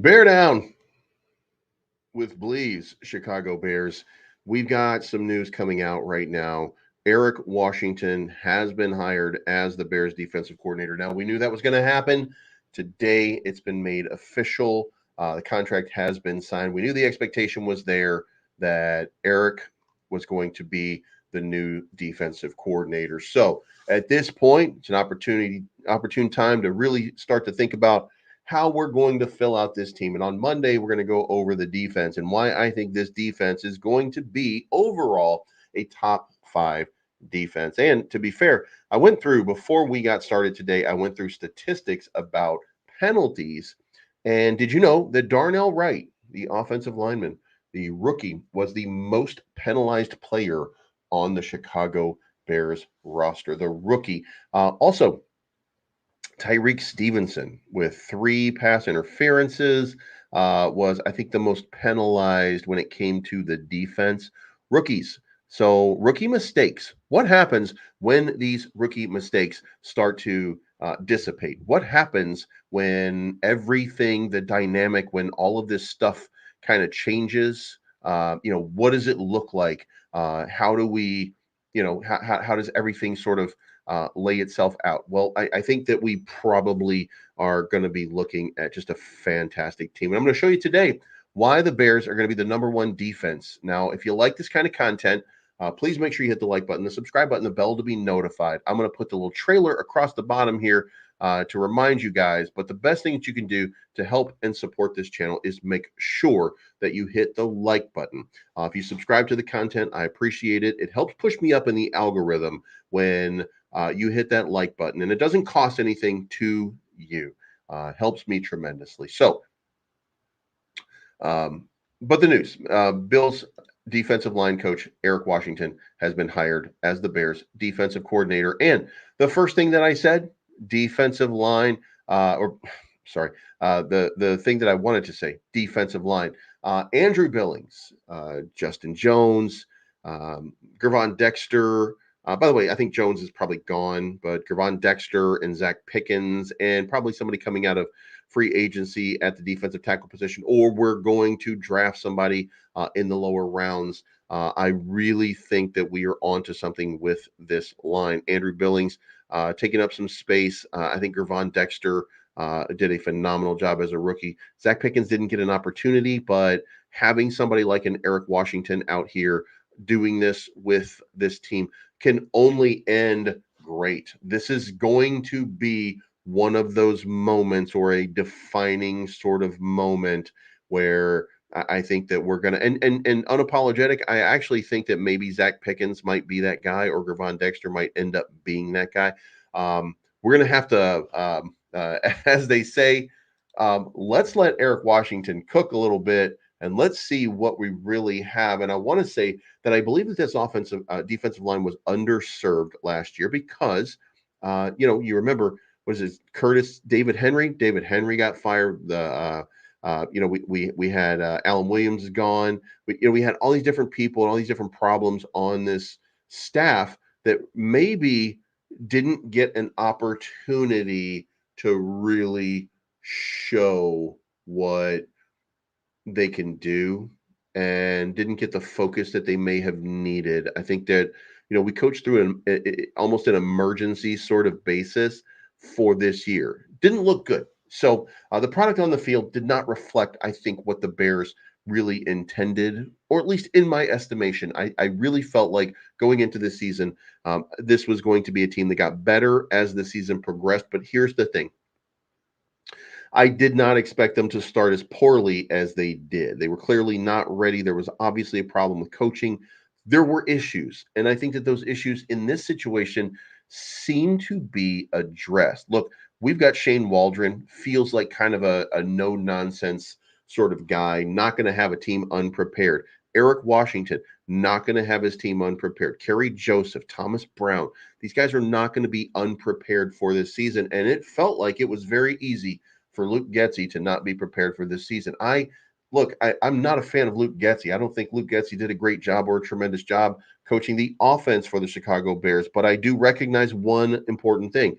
Bear down with Bleeves, Chicago Bears. We've got some news coming out right now. Eric Washington has been hired as the Bears defensive coordinator. Now, we knew that was going to happen. Today, it's been made official. The contract has been signed. We knew the expectation was there that Eric was going to be the new defensive coordinator. So, at this point, it's an opportune time to really start to think about how we're going to fill out this team. And on Monday, we're going to go over the defense and why I think this defense is going to be overall a top 5 defense. And to be fair, I went through, before we got started today, I went through statistics about penalties. And did you know that Darnell Wright, the offensive lineman, the rookie, was the most penalized player on the Chicago Bears roster? The rookie. Also, Tyreek Stevenson, with 3 pass interferences, was, I think, the most penalized when it came to the defense. Rookies. So, rookie mistakes. What happens when these rookie mistakes start to dissipate? What happens when everything, the dynamic, when all of this stuff kind of changes? What does it look like? How do we, how does everything sort of lay itself out? Well, I think that we probably are going to be looking at just a fantastic team. And I'm going to show you today why the Bears are going to be the number 1 defense. Now, if you like this kind of content, please make sure you hit the like button, the subscribe button, the bell to be notified. I'm going to put the little trailer across the bottom here to remind you guys. But the best thing that you can do to help and support this channel is make sure that you hit the like button. If you subscribe to the content, I appreciate it. It helps push me up in the algorithm when you hit that like button, and it doesn't cost anything to you. Helps me tremendously. So, but the news: Bill's defensive line coach Eric Washington has been hired as the Bears defensive coordinator. And the first thing that I said, defensive line, the thing that I wanted to say, defensive line. Andrew Billings, Justin Jones, Gervon Dexter. By the way, I think Jones is probably gone, but Gervon Dexter and Zach Pickens, and probably somebody coming out of free agency at the defensive tackle position, or we're going to draft somebody in the lower rounds. I really think that we are onto something with this line. Andrew Billings taking up some space. I think Gervon Dexter did a phenomenal job as a rookie. Zach Pickens didn't get an opportunity, but having somebody like an Eric Washington out here doing this with this team can only end great. This is going to be one of those moments, or a defining sort of moment, where I think that we're gonna, and unapologetic, I actually think that maybe Zach Pickens might be that guy, or Gervon Dexter might end up being that guy. We're gonna have to, as they say, let's let Eric Washington cook a little bit, and let's see what we really have. And I want to say that I believe that this defensive line was underserved last year because, you remember, was it Curtis David Henry? David Henry got fired. We had Alan Williams is gone. We had all these different people and all these different problems on this staff that maybe didn't get an opportunity to really show what they can do, and didn't get the focus that they may have needed. I think that, we coached through almost an emergency sort of basis for this year. Didn't look good. So the product on the field did not reflect, I think, what the Bears really intended, or at least in my estimation. I really felt like going into this season, this was going to be a team that got better as the season progressed. But here's the thing. I did not expect them to start as poorly as they did. They were clearly not ready. There was obviously a problem with coaching. There were issues. And I think that those issues in this situation seem to be addressed. Look, we've got Shane Waldron, feels like kind of a no-nonsense sort of guy, not going to have a team unprepared. Eric Washington, not going to have his team unprepared. Kerry Joseph, Thomas Brown, these guys are not going to be unprepared for this season. And it felt like it was very easy for Luke Getsy to not be prepared for this season. I'm not a fan of Luke Getsy. I don't think Luke Getsy did a great job or a tremendous job coaching the offense for the Chicago Bears, but I do recognize one important thing.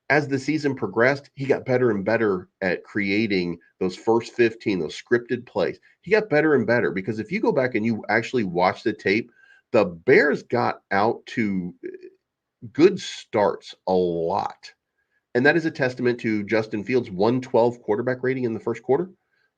as the season progressed, he got better and better at creating those first 15, those scripted plays. He got better and better because if you go back and you actually watch the tape, the Bears got out to good starts a lot. And that is a testament to Justin Fields' 112 quarterback rating in the first quarter.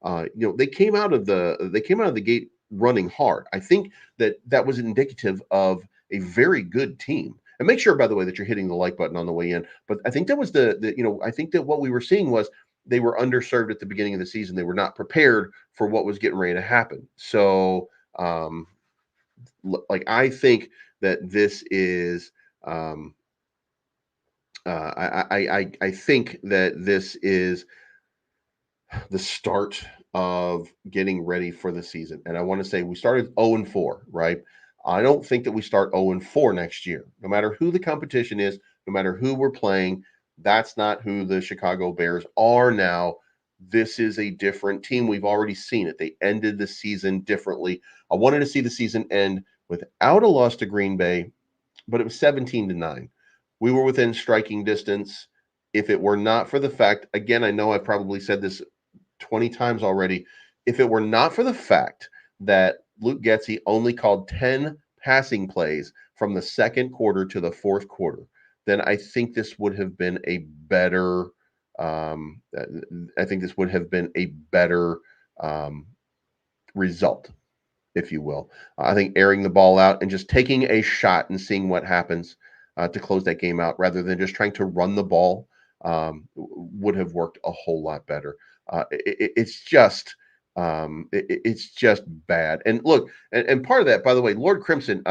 They came out of the gate running hard. I think that was indicative of a very good team. And make sure, by the way, that you're hitting the like button on the way in. But I think that was I think that what we were seeing was they were underserved at the beginning of the season. They were not prepared for what was getting ready to happen. So, like, I think that this is um, I think that this is the start of getting ready for the season. And I want to say we started 0-4, right? I don't think that we start 0-4 next year. No matter who the competition is, no matter who we're playing, that's not who the Chicago Bears are now. This is a different team. We've already seen it. They ended the season differently. I wanted to see the season end without a loss to Green Bay, but it was 17-9. We were within striking distance. If it were not for the fact, again, I know I've probably said this 20 times already. If it were not for the fact that Luke Getsy only called 10 passing plays from the second quarter to the fourth quarter, then I think this would have been a better. I think this would have been a better um, result, if you will. I think airing the ball out and just taking a shot and seeing what happens to close that game out rather than just trying to run the ball would have worked a whole lot better. It's just bad. And look, and part of that, by the way, Lord Crimson,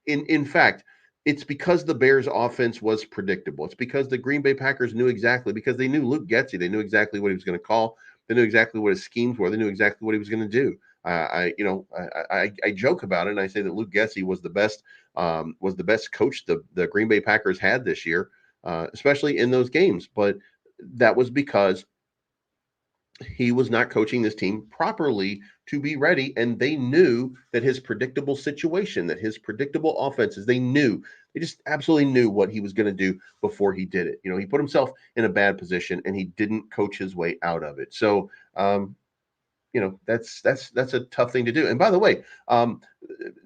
in fact, it's because the Bears offense was predictable. It's because the Green Bay Packers knew exactly, because they knew Luke Getsy. They knew exactly what he was going to call. They knew exactly what his schemes were. They knew exactly what he was going to do. I joke about it and I say that Luke Getsy was the best coach the Green Bay Packers had this year, especially in those games. But that was because he was not coaching this team properly to be ready, and they knew that his predictable situation, that his predictable offenses, they just absolutely knew what he was going to do before he did it. He put himself in a bad position and he didn't coach his way out of it. So that's a tough thing to do. And by the way,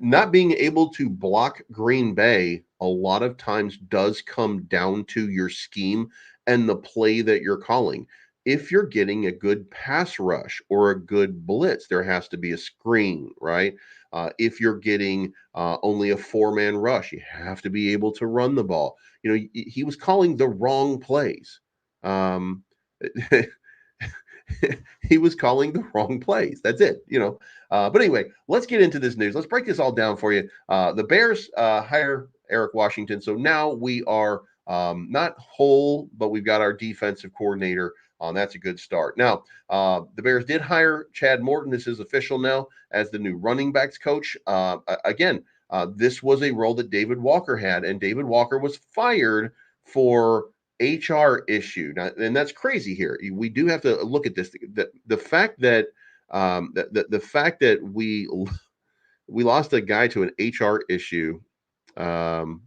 not being able to block Green Bay a lot of times does come down to your scheme and the play that you're calling. If you're getting a good pass rush or a good blitz, there has to be a screen, right? If you're getting only a four-man rush, you have to be able to run the ball. He was calling the wrong plays. Um, he was calling the wrong plays. That's it. But anyway, let's get into this news. Let's break this all down for you. The Bears hire Eric Washington. So now we are not whole, but we've got our defensive coordinator. That's a good start. Now, the Bears did hire Chad Morton. This is official now as the new running backs coach. Again, this was a role that David Walker had, and David Walker was fired for HR issue. Now, and that's crazy here. We do have to look at this. The fact that the fact that we lost a guy to an HR issue, um,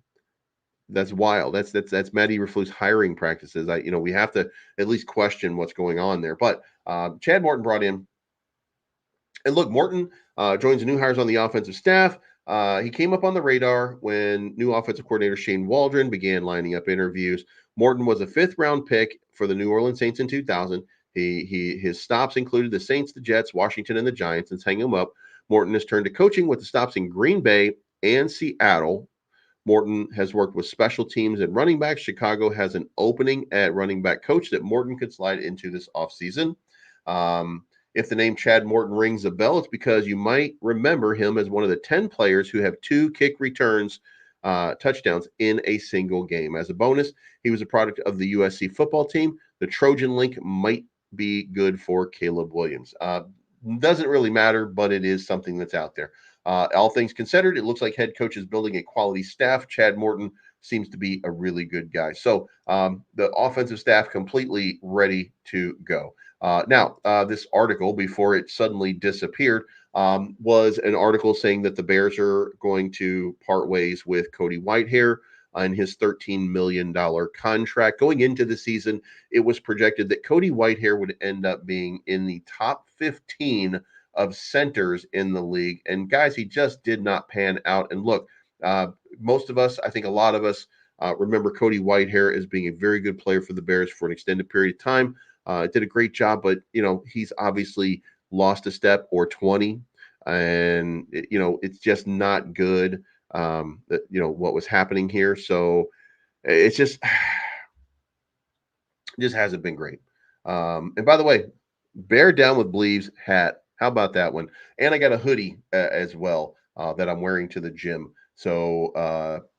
that's wild. That's Maddie Reflu's hiring practices. We have to at least question what's going on there. But Chad Morton brought in, and look, Morton joins the new hires on the offensive staff. He came up on the radar when new offensive coordinator Shane Waldron began lining up interviews. Morton was a fifth-round pick for the New Orleans Saints in 2000. His stops included the Saints, the Jets, Washington, and the Giants. And hang him up, Morton has turned to coaching with the stops in Green Bay and Seattle. Morton has worked with special teams and running backs. Chicago has an opening at running back coach that Morton could slide into this offseason. If the name Chad Morton rings a bell, it's because you might remember him as one of the 10 players who have 2 kick returns touchdowns in a single game. As a bonus, he was a product of the USC football team. The Trojan link might be good for Caleb Williams. Doesn't really matter, but it is something that's out there. All things considered, it looks like head coach is building a quality staff. Chad Morton seems to be a really good guy. So the offensive staff completely ready to go. Now, this article, before it suddenly disappeared, was an article saying that the Bears are going to part ways with Cody Whitehair. in his $13 million contract. Going into the season, it was projected that Cody Whitehair would end up being in the top 15 of centers in the league. And guys, he just did not pan out. And look, most of us, I think a lot of us, remember Cody Whitehair as being a very good player for the Bears for an extended period of time. Did a great job, but he's obviously lost a step or 20, and it's just not good. What was happening here. So it's just hasn't been great. And by the way, Bear Down with Bleeves hat. How about that one? And I got a hoodie as well that I'm wearing to the gym. So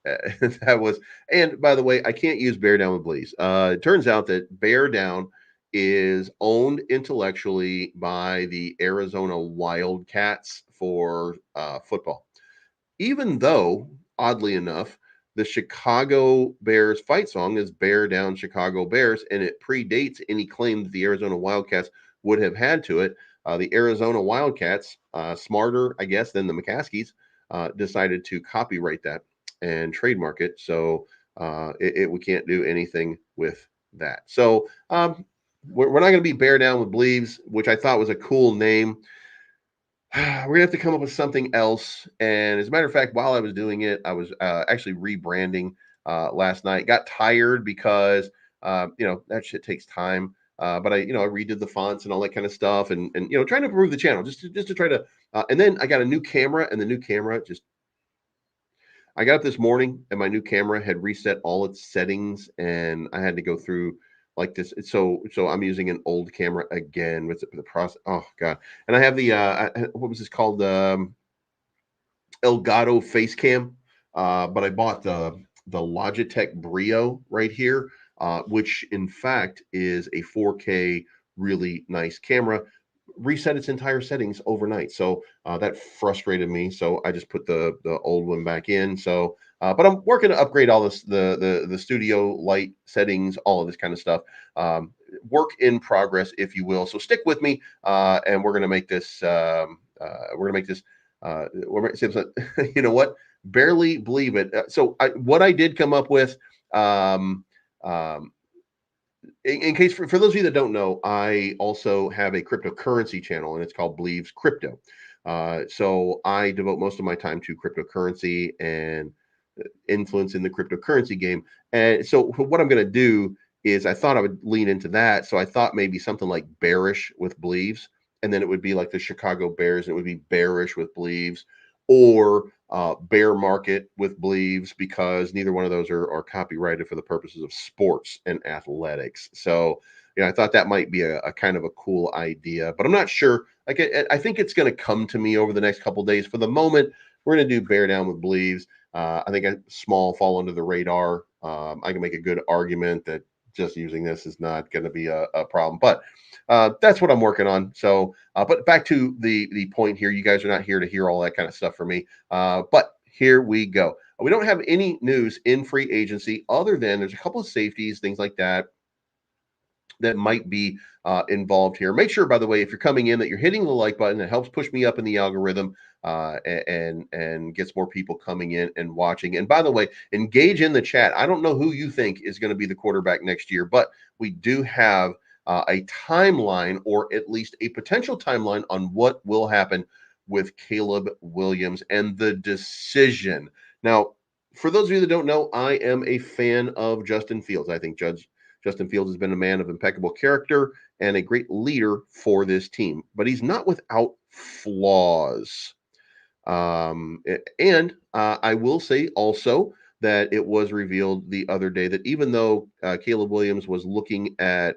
that was. And by the way, I can't use Bear Down with Bleeves. It turns out that Bear Down is owned intellectually by the Arizona Wildcats for football, even though, oddly enough, the Chicago Bears fight song is Bear Down Chicago Bears, and it predates any claim that the Arizona Wildcats would have had to it. The Arizona Wildcats, smarter, I guess, than the McCaskies, decided to copyright that and trademark it. So we can't do anything with that. So we're not going to be Bear Down with Bleeves, which I thought was a cool name. We're gonna have to come up with something else. And as a matter of fact, while I was doing it, I was actually rebranding last night. Got tired because that shit takes time. But I redid the fonts and all that kind of stuff, and trying to improve the channel just to try to. And then I got a new camera, and the new camera just. I got up this morning, and my new camera had reset all its settings, and I had to go through like this. So I'm using an old camera again with the process. Oh god! And I have the what was this called? Elgato face cam. But I bought the Logitech Brio right here, which in fact is a 4K really nice camera. Reset its entire settings overnight, so that frustrated me. So I just put the old one back in. So, but I'm working to upgrade all this the studio light settings, all of this kind of stuff. Work in progress, if you will. So stick with me, and we're gonna make this. We're gonna make this. You know what? Barely believe it. So what I did come up with. Um, um, in case for those of you that don't know, I also have a cryptocurrency channel, and it's called Bleeves Crypto. So I devote most of my time to cryptocurrency and influence in the cryptocurrency game. And so what I'm going to do is I thought I would lean into that. So I thought maybe something like bearish with Bleeves, and then it would be like the Chicago Bears, and it would be bearish with Bleeves, or bear market with Bleeves, because neither one of those are copyrighted for the purposes of sports and athletics. So, I thought that might be a kind of a cool idea, but I'm not sure. Like, I think it's going to come to me over the next couple of days. For the moment, we're going to do Bear Down with Bleeves. I think a small fall under the radar. I can make a good argument that just using this is not going to be a problem, but that's what I'm working on. So, but back to the point here. You guys are not here to hear all that kind of stuff from me. But here we go. We don't have any news in free agency other than there's a couple of safeties, things like that might be involved here. Make sure, by the way, if you're coming in, that you're hitting the like button. It helps push me up in the algorithm, and gets more people coming in and watching. And by the way, engage in the chat. I don't know who you think is going to be the quarterback next year, but we do have a timeline, or at least a potential timeline, on what will happen with Caleb Williams and the decision. Now, for those of you that don't know, I am a fan of Justin Fields. I think Justin Fields has been a man of impeccable character and a great leader for this team, but he's not without flaws. And I will say also that it was revealed the other day that even though Caleb Williams was looking at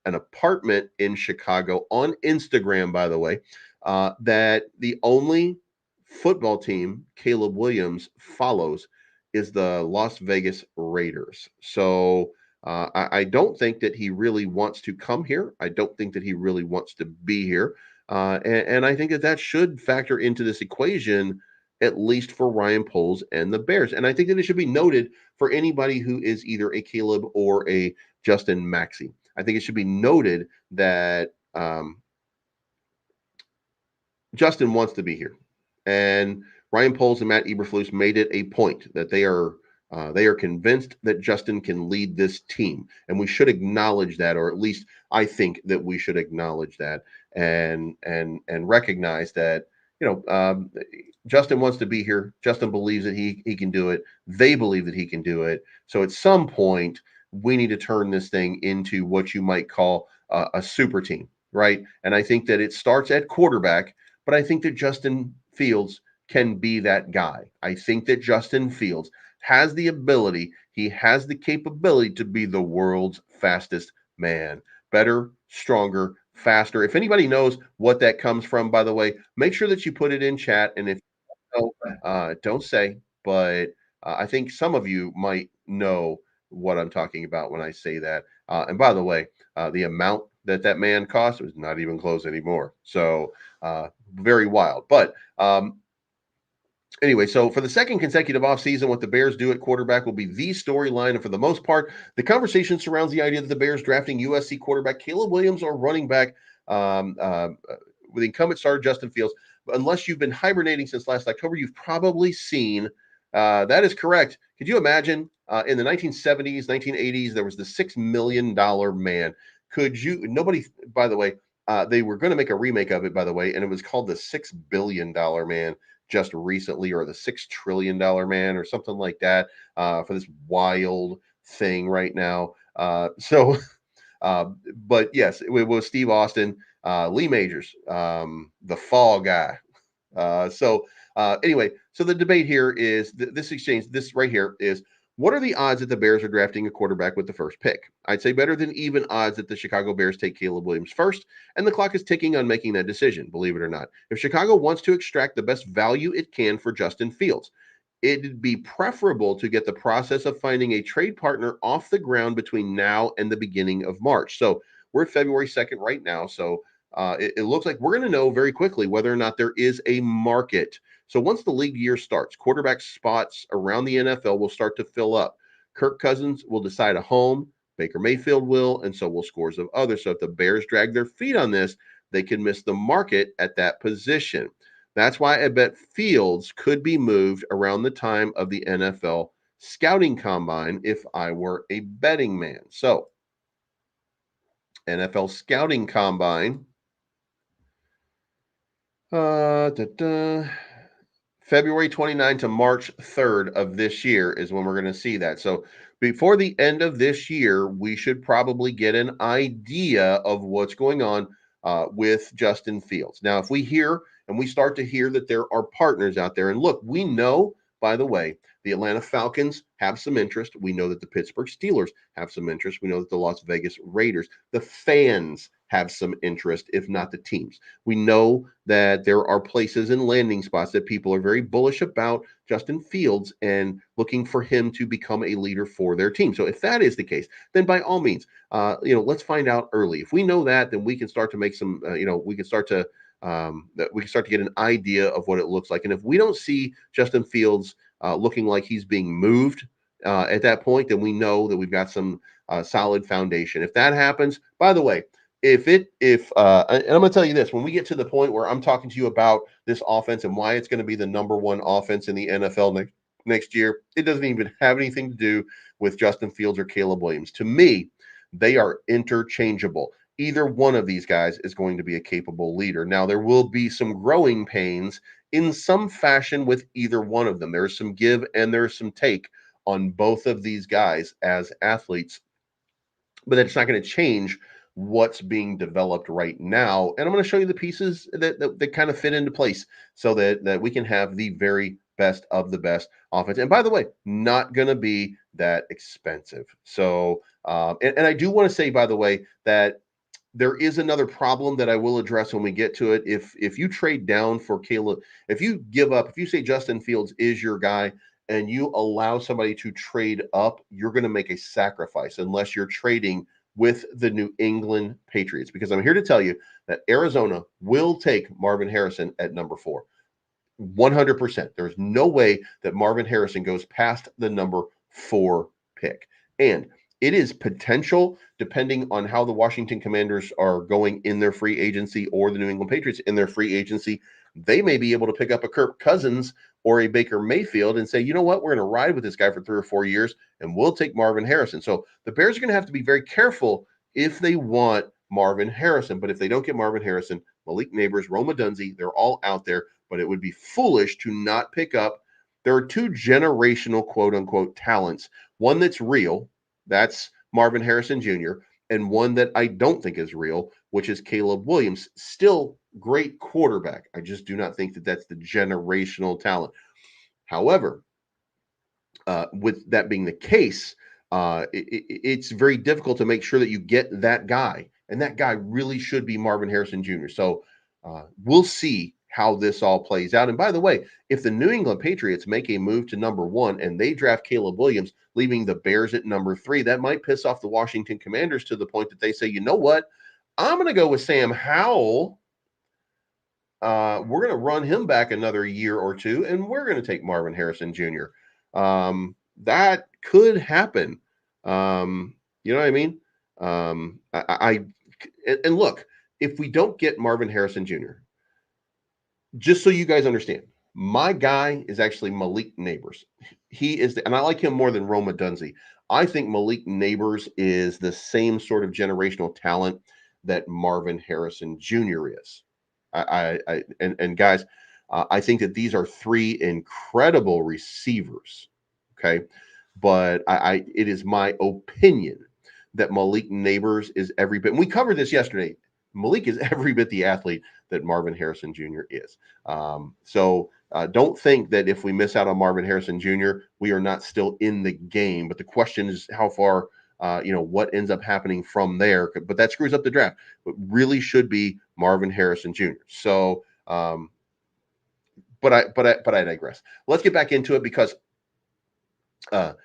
an apartment in Chicago on Instagram, by the way, that the only football team Caleb Williams follows is the Las Vegas Raiders. So I don't think that he really wants to come here. I don't think that he really wants to be here. And I think that should factor into this equation, at least for Ryan Poles and the Bears. And I think that it should be noted for anybody who is either a Caleb or a Justin Maxey. I think it should be noted that Justin wants to be here. And Ryan Poles and Matt Eberflus made it a point that they are They are convinced that Justin can lead this team, and we should acknowledge that, or at least I think that we should acknowledge that, and recognize that Justin wants to be here. Justin believes that he can do it. They believe that he can do it. So at some point, we need to turn this thing into what you might call a super team, right? And I think that it starts at quarterback, but I think that Justin Fields can be that guy. I think that Justin Fields has the ability, he has the capability to be the world's fastest man. Better, stronger, faster. If anybody knows what that comes from, by the way, make sure that you put it in chat. And if you don't say, but I think some of you might know what I'm talking about when I say that. And by the way, the amount that man cost was not even close anymore. So very wild. But anyway, so for the second consecutive offseason, what the Bears do at quarterback will be the storyline. And for the most part, the conversation surrounds the idea that the Bears drafting USC quarterback Caleb Williams or running back um, uh, with incumbent starter Justin Fields. Unless you've been hibernating since last October, you've probably seen that is correct. Could you imagine in the 1970s, 1980s, there was the $6 million man? Could you, nobody, by the way, they were going to make a remake of it, by the way, and it was called the $6 billion man just recently, or the $6 trillion man, or something like that, for this wild thing right now. But yes, it was Steve Austin, Lee Majors, the fall guy. Anyway, so the debate here is this exchange. This right here is, what are the odds that the Bears are drafting a quarterback with the first pick? I'd say better than even odds that the Chicago Bears take Caleb Williams first, and the clock is ticking on making that decision, believe it or not. If Chicago wants to extract the best value it can for Justin Fields, it'd be preferable to get the process of finding a trade partner off the ground between now and the beginning of March. So we're at February 2nd right now. So it looks like we're going to know very quickly whether or not there is a market. So once the league year starts, quarterback spots around the NFL will start to fill up. Kirk Cousins will decide a home. Baker Mayfield will, and so will scores of others. So if the Bears drag their feet on this, they can miss the market at that position. That's why I bet Fields could be moved around the time of the NFL scouting combine if I were a betting man. So, NFL scouting combine. Da, da. February 29 to March 3rd of this year is when we're going to see that. So before the end of this year, we should probably get an idea of what's going on with Justin Fields. Now, if we hear and we start to hear that there are partners out there, and look, we know, by the way, the Atlanta Falcons have some interest. We know that the Pittsburgh Steelers have some interest. We know that the Las Vegas Raiders, the fans have some interest, if not the teams. We know that there are places and landing spots that people are very bullish about Justin Fields and looking for him to become a leader for their team. So if that is the case, then by all means, let's find out early. If we know that, then we can start to make some, we can start to get an idea of what it looks like. And if we don't see Justin Fields looking like he's being moved at that point, then we know that we've got some solid foundation. If that happens, by the way, and I'm going to tell you this, when we get to the point where I'm talking to you about this offense and why it's going to be the number one offense in the NFL next year, it doesn't even have anything to do with Justin Fields or Caleb Williams. To me, they are interchangeable. Either one of these guys is going to be a capable leader. Now, there will be some growing pains in some fashion with either one of them. There's some give and there's some take on both of these guys as athletes, but that's not going to change what's being developed right now. And I'm going to show you the pieces that kind of fit into place so that we can have the very best of the best offense. And by the way, not going to be that expensive. So, and I do want to say, by the way, that there is another problem that I will address when we get to it. If you trade down for Caleb, if you give up, if you say Justin Fields is your guy and you allow somebody to trade up, you're going to make a sacrifice unless you're trading with the New England Patriots. Because I'm here to tell you that Arizona will take Marvin Harrison at number 4. 100%. There's no way that Marvin Harrison goes past the number 4 pick. And it is potential, depending on how the Washington Commanders are going in their free agency or the New England Patriots in their free agency. They may be able to pick up a Kirk Cousins or a Baker Mayfield and say, you know what, we're going to ride with this guy for 3 or 4 years and we'll take Marvin Harrison. So the Bears are going to have to be very careful if they want Marvin Harrison. But if they don't get Marvin Harrison, Malik Neighbors, Roma Dunze, they're all out there. But it would be foolish to not pick up. There are two generational quote unquote talents. One that's real, that's Marvin Harrison Jr., and one that I don't think is real, which is Caleb Williams. Still great quarterback. I just do not think that that's the generational talent. However, with that being the case, it's very difficult to make sure that you get that guy, and that guy really should be Marvin Harrison Jr. So we'll see how this all plays out. And by the way, if the New England Patriots make a move to number 1 and they draft Caleb Williams, leaving the Bears at number 3, that might piss off the Washington Commanders to the point that they say, you know what, I'm going to go with Sam Howell. We're going to run him back another year or two, and we're going to take Marvin Harrison Jr. That could happen. You know what I mean? And look, if we don't get Marvin Harrison Jr., just so you guys understand, my guy is actually Malik Neighbors. He is, and I like him more than Roma Dunze. I think Malik Neighbors is the same sort of generational talent that Marvin Harrison Jr. is. And guys, I think that these are 3 incredible receivers. Okay, but it is my opinion that Malik Neighbors is every bit. And we covered this yesterday. Malik is every bit the athlete that Marvin Harrison Jr. is. So don't think that if we miss out on Marvin Harrison Jr., we are not still in the game. But the question is how far, what ends up happening from there. But that screws up the draft. It really should be Marvin Harrison Jr. So, but I digress. Let's get back into it because here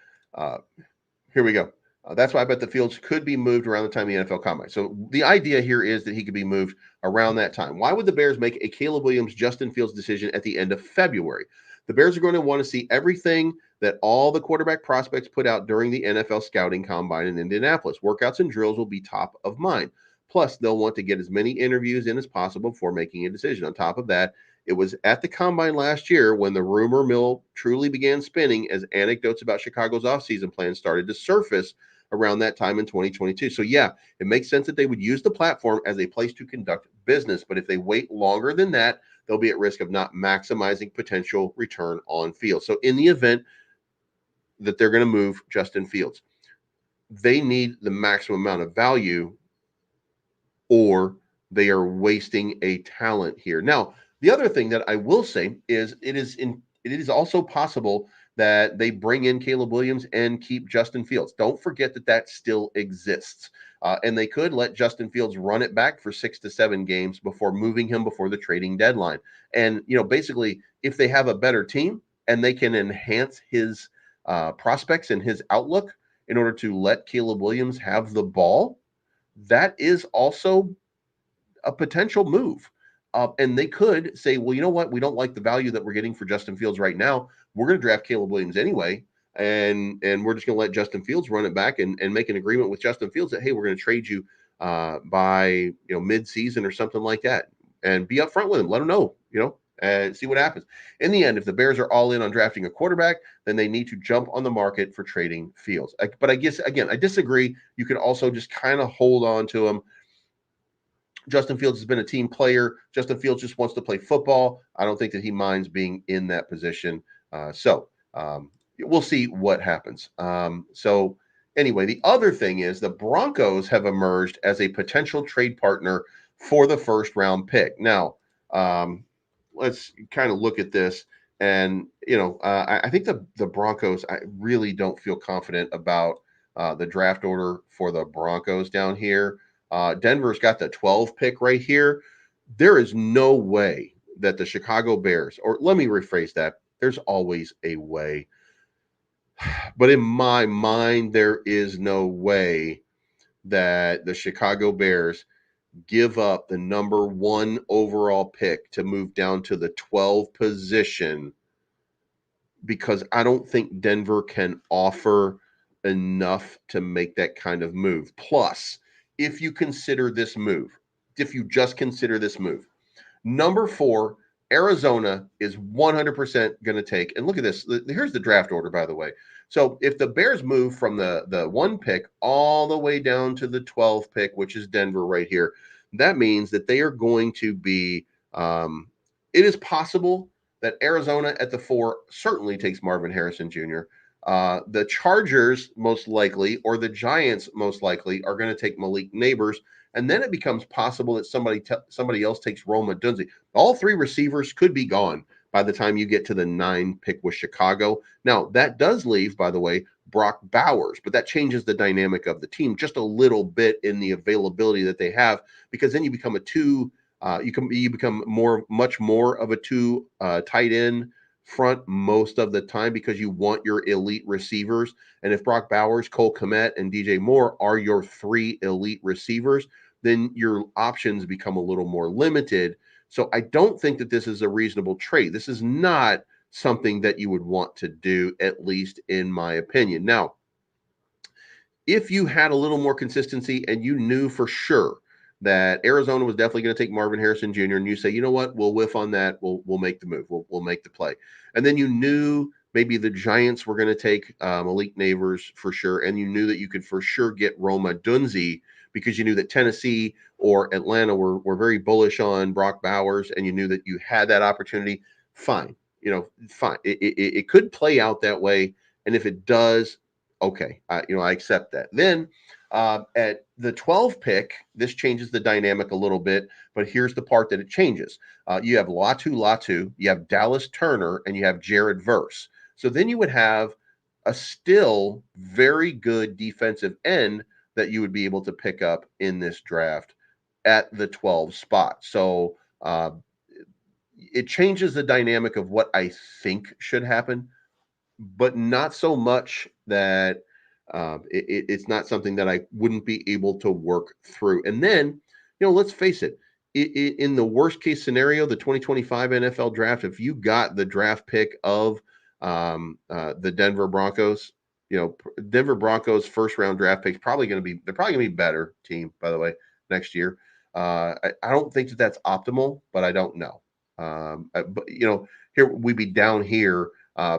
we go. That's why I bet the Fields could be moved around the time of the NFL Combine. So the idea here is that he could be moved around that time. Why would the Bears make a Caleb Williams, Justin Fields decision at the end of February? The Bears are going to want to see everything that all the quarterback prospects put out during the NFL Scouting Combine in Indianapolis. Workouts and drills will be top of mind. Plus, they'll want to get as many interviews in as possible before making a decision. On top of that, it was at the Combine last year when the rumor mill truly began spinning as anecdotes about Chicago's offseason plans started to surface around that time in 2022. So yeah, it makes sense that they would use the platform as a place to conduct business. But if they wait longer than that, they'll be at risk of not maximizing potential return on field. So in the event that they're going to move Justin Fields, they need the maximum amount of value or they are wasting a talent here. Now, the other thing that I will say is it is also possible that they bring in Caleb Williams and keep Justin Fields. Don't forget that still exists. And they could let Justin Fields run it back for 6 to 7 games before moving him before the trading deadline. And, basically, if they have a better team and they can enhance his prospects and his outlook in order to let Caleb Williams have the ball, that is also a potential move. And they could say, well, you know what? We don't like the value that we're getting for Justin Fields right now. We're going to draft Caleb Williams anyway. And we're just going to let Justin Fields run it back and make an agreement with Justin Fields that, hey, we're going to trade you by, mid-season or something like that. And be upfront with him. Let him know, and see what happens. In the end, if the Bears are all in on drafting a quarterback, then they need to jump on the market for trading Fields. But I guess, again, I disagree. You can also just kind of hold on to him. Justin Fields has been a team player. Justin Fields just wants to play football. I don't think that he minds being in that position. So we'll see what happens. So anyway, the other thing is the Broncos have emerged as a potential trade partner for the first round pick. Now, let's kind of look at this. And, I think the Broncos, I really don't feel confident about the draft order for the Broncos down here. Denver's got the 12 pick right here. There is no way that the Chicago Bears, or let me rephrase that, there's always a way. But in my mind, there is no way that the Chicago Bears give up the number 1 overall pick to move down to the 12 position, because I don't think Denver can offer enough to make that kind of move. Plus, if you just consider this move, number 4, Arizona is 100% going to take, and look at this. Here's the draft order, by the way. So if the Bears move from the 1 pick all the way down to the 12th pick, which is Denver right here, that means that they are going to be, it is possible that Arizona at the 4 certainly takes Marvin Harrison Jr. The Chargers, most likely, or the Giants, most likely, are going to take Malik Neighbors. And then it becomes possible that somebody else takes Roma Dunze. All 3 receivers could be gone by the time you get to the 9 pick with Chicago. Now, that does leave, by the way, Brock Bowers, but that changes the dynamic of the team just a little bit in the availability that they have, because then you become a 2. You become much more of a 2 tight end front most of the time, because you want your elite receivers. And if Brock Bowers, Cole Kmet, and DJ Moore are your 3 elite receivers, then your options become a little more limited. So I don't think that this is a reasonable trade. This is not something that you would want to do, at least in my opinion. Now, if you had a little more consistency and you knew for sure that Arizona was definitely going to take Marvin Harrison Jr., and you say, you know what, we'll whiff on that, we'll make the move, we'll make the play, and then you knew maybe the Giants were going to take Malik Neighbors for sure, and you knew that you could for sure get Roma Dunze because you knew that Tennessee or Atlanta were very bullish on Brock Bowers, and you knew that you had that opportunity. Fine, fine. It could play out that way, and if it does, okay, I accept that. Then at the 12 pick, this changes the dynamic a little bit, but here's the part that it changes. You have Latu, you have Dallas Turner, and you have Jared Verse. So then you would have a still very good defensive end that you would be able to pick up in this draft at the 12 spot. So it changes the dynamic of what I think should happen, but not so much that it's not something that I wouldn't be able to work through. And then, let's face it, in the worst case scenario, the 2025 NFL draft, if you got the draft pick of the Denver Broncos, Denver Broncos first round draft picks they're probably going to be better team, by the way, next year. I don't think that that's optimal, but I don't know. But here we'd be down here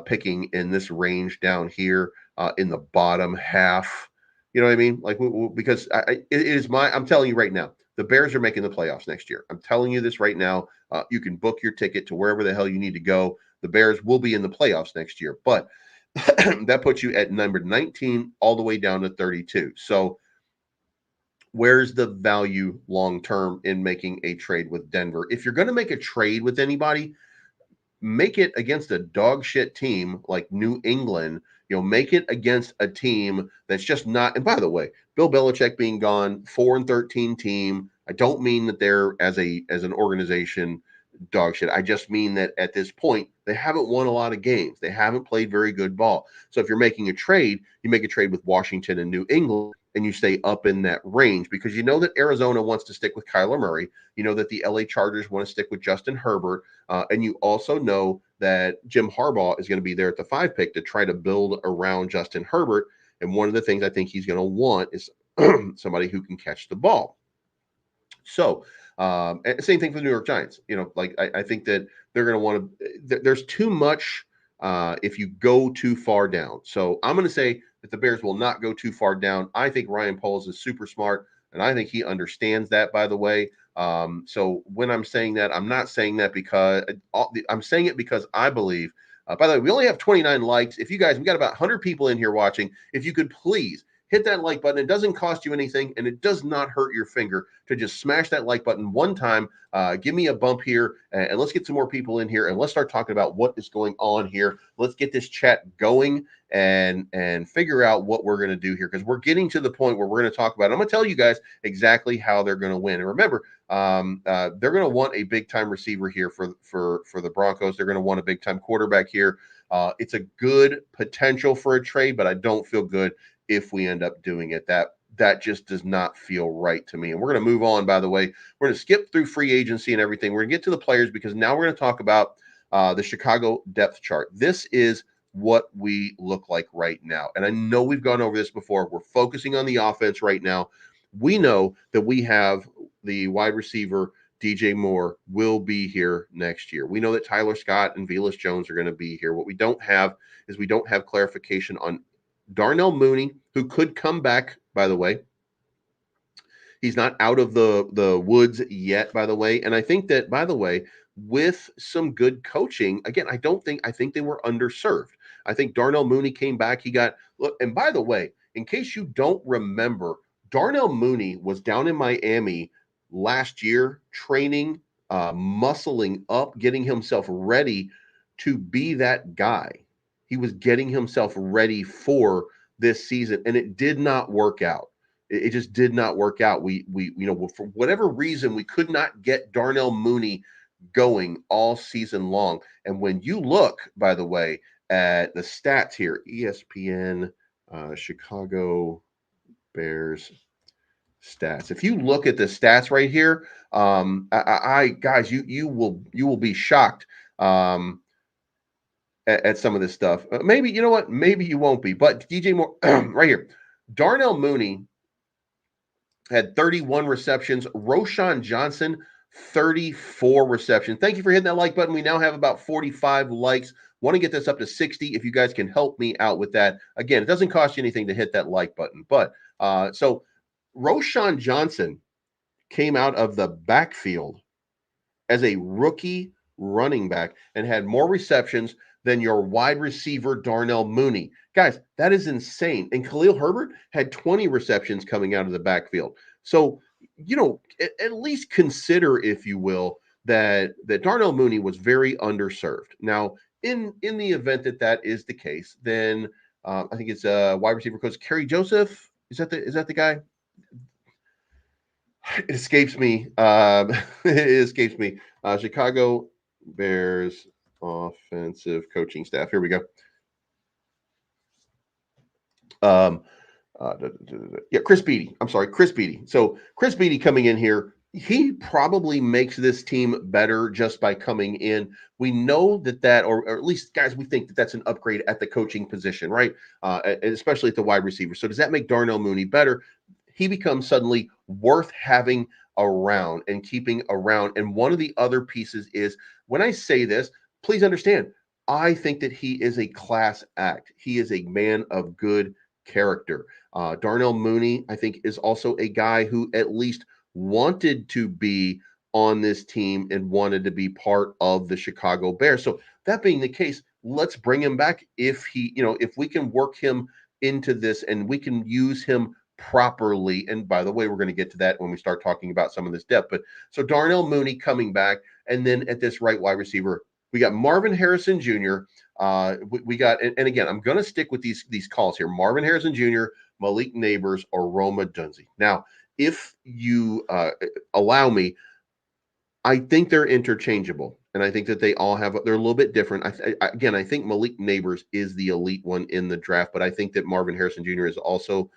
picking in this range down here in the bottom half. You know what I mean? Like, because I'm telling you right now, the Bears are making the playoffs next year. I'm telling you this right now. You can book your ticket to wherever the hell you need to go. The Bears will be in the playoffs next year, but that puts you at number 19 all the way down to 32. So where's the value long term in making a trade with Denver? If you're going to make a trade with anybody, make it against a dog shit team like New England. Make it against a team that's just not. And by the way, Bill Belichick being gone, 4-13 team. I don't mean that they're as an organization dog shit. I just mean that at this point they haven't won a lot of games. They haven't played very good ball. So if you're making a trade, you make a trade with Washington and New England, and you stay up in that range, because you know that Arizona wants to stick with Kyler Murray. You know that the LA Chargers want to stick with Justin Herbert. And you also know that Jim Harbaugh is going to be there at the 5 pick to try to build around Justin Herbert. And one of the things I think he's going to want is somebody who can catch the ball. So, and same thing for the New York Giants. I think that they're going to want to. There's too much if you go too far down. So I'm going to say that the Bears will not go too far down. I think Ryan Poles is super smart, and I think he understands that, by the way. So when I'm saying that, I'm not saying that because I'm saying it because I believe. By the way, we only have 29 likes. If you guys, we got about 100 people in here watching. If you could please hit that like button. It doesn't cost you anything, and it does not hurt your finger to just smash that like button one time. Give me a bump here, and let's get some more people in here, and let's start talking about what is going on here. Let's get this chat going and figure out what we're going to do here, because we're getting to the point where we're going to talk about it. I'm going to tell you guys exactly how they're going to win. And remember, they're going to want a big-time receiver here for the Broncos. They're going to want a big-time quarterback here. It's a good potential for a trade, but I don't feel good if we end up doing it. That just does not feel right to me. And we're going to move on, by the way. We're going to skip through free agency and everything. We're going to get to the players, because now we're going to talk about the Chicago depth chart. This is what we look like right now. And I know we've gone over this before. We're focusing on the offense right now. We know that we have the wide receiver DJ Moore will be here next year. We know that Tyler Scott and Velus Jones are going to be here. What we don't have is we don't have clarification on Darnell Mooney, who could come back, by the way. He's not out of the woods yet, by the way. And I think that, by the way, with some good coaching, again, I think they were underserved. I think Darnell Mooney came back. He got look, and by the way, in case you don't remember, Darnell Mooney was down in Miami last year training, muscling up, getting himself ready to be that guy. He was getting himself ready for this season, and it did not work out. It just did not work out. We for whatever reason we could not get Darnell Mooney going all season long. And when you look, by the way, at the stats here, ESPN, Chicago Bears stats. If you look at the stats right here, I guys, you will be shocked at some of this stuff. Maybe you know what? Maybe you won't be. But DJ Moore, right here, Darnell Mooney had 31 receptions. Roshan Johnson, 34 receptions. Thank you for hitting that like button. We now have about 45 likes. Want to get this up to 60. If you guys can help me out with that. Again, it doesn't cost you anything to hit that like button. But so Roshan Johnson came out of the backfield as a rookie running back and had more receptions than your wide receiver, Darnell Mooney. Guys, that is insane. And Khalil Herbert had 20 receptions coming out of the backfield. So, at least consider, if you will, that Darnell Mooney was very underserved. Now, in the event that is the case, then I think it's wide receiver coach Kerry Joseph. Is that the guy? It escapes me. It escapes me. Chicago Bears offensive coaching staff. Here we go. Chris Beatty. I'm sorry, Chris Beatty. So Chris Beatty coming in here, he probably makes this team better just by coming in. We know or at least, guys, we think that's an upgrade at the coaching position, right? Especially at the wide receiver. So does that make Darnell Mooney better? He becomes suddenly worth having around and keeping around. And one of the other pieces is, when I say this, please understand, I think that he is a class act. He is a man of good character. Darnell Mooney, I think, is also a guy who at least wanted to be on this team and wanted to be part of the Chicago Bears. So that being the case, let's bring him back if we can work him into this and we can use him properly. And by the way, we're going to get to that when we start talking about some of this depth. But so Darnell Mooney coming back, and then at this right wide receiver, we got Marvin Harrison Jr. We got, and again, I'm going to stick with these calls here: Marvin Harrison Jr., Malik Neighbors, or Rome Odunze. Now, if you allow me, I think they're interchangeable, and I think that they're a little bit different. I think Malik Neighbors is the elite one in the draft, but I think that Marvin Harrison Jr. is also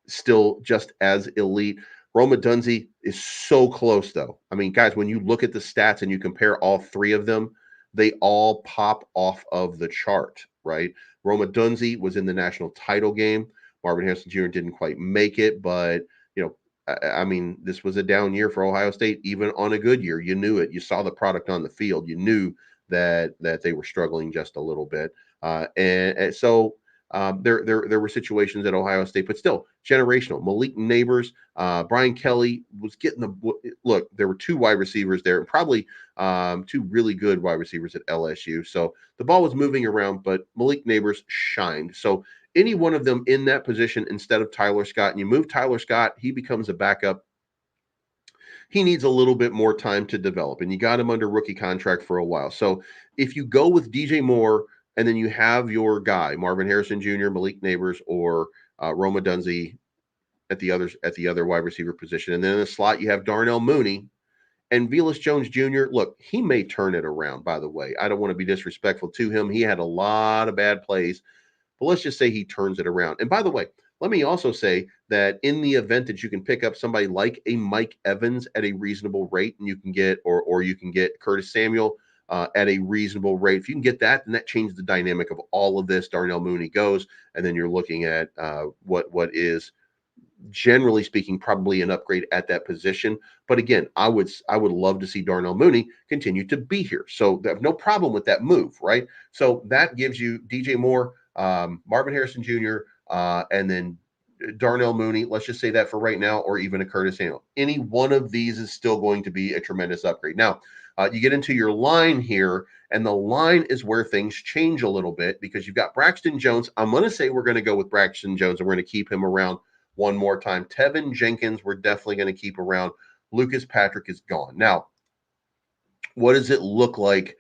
still just as elite. Rome Odunze is so close, though. I mean, guys, when you look at the stats and you compare all three of them, they all pop off of the chart, right? Rome Odunze was in the national title game. Marvin Harrison Jr. didn't quite make it, but I mean, this was a down year for Ohio State. Even on a good year, you knew it. You saw the product on the field. You knew that they were struggling just a little bit, and so there were situations at Ohio State, but still generational. Malik Neighbors, Brian Kelly was getting look. There were two wide receivers there, and probably two really good wide receivers at LSU. So the ball was moving around, but Malik Neighbors shined. So any one of them in that position instead of Tyler Scott, and you move Tyler Scott, he becomes a backup. He needs a little bit more time to develop, and you got him under rookie contract for a while. So if you go with DJ Moore, and then you have your guy, Marvin Harrison Jr., Malik Neighbors, or Rome Odunze at the other wide receiver position. And then in the slot, you have Darnell Mooney and Velus Jones Jr. Look, he may turn it around, by the way. I don't want to be disrespectful to him. He had a lot of bad plays, but let's just say he turns it around. And by the way, let me also say that in the event that you can pick up somebody like a Mike Evans at a reasonable rate, and you can get, or you can get Curtis Samuel at a reasonable rate. If you can get that, then that changes the dynamic of all of this. Darnell Mooney goes, and then you're looking at what is generally speaking, probably an upgrade at that position. But again, I would love to see Darnell Mooney continue to be here. So I have no problem with that move, right? So that gives you DJ Moore, Marvin Harrison Jr., and then Darnell Mooney. Let's just say that for right now, or even a Curtis Samuel. Any one of these is still going to be a tremendous upgrade. Now, you get into your line here, and the line is where things change a little bit because you've got Braxton Jones. I'm going to say we're going to go with Braxton Jones, and we're going to keep him around one more time. Tevin Jenkins, we're definitely going to keep around. Lucas Patrick is gone. Now, what does it look like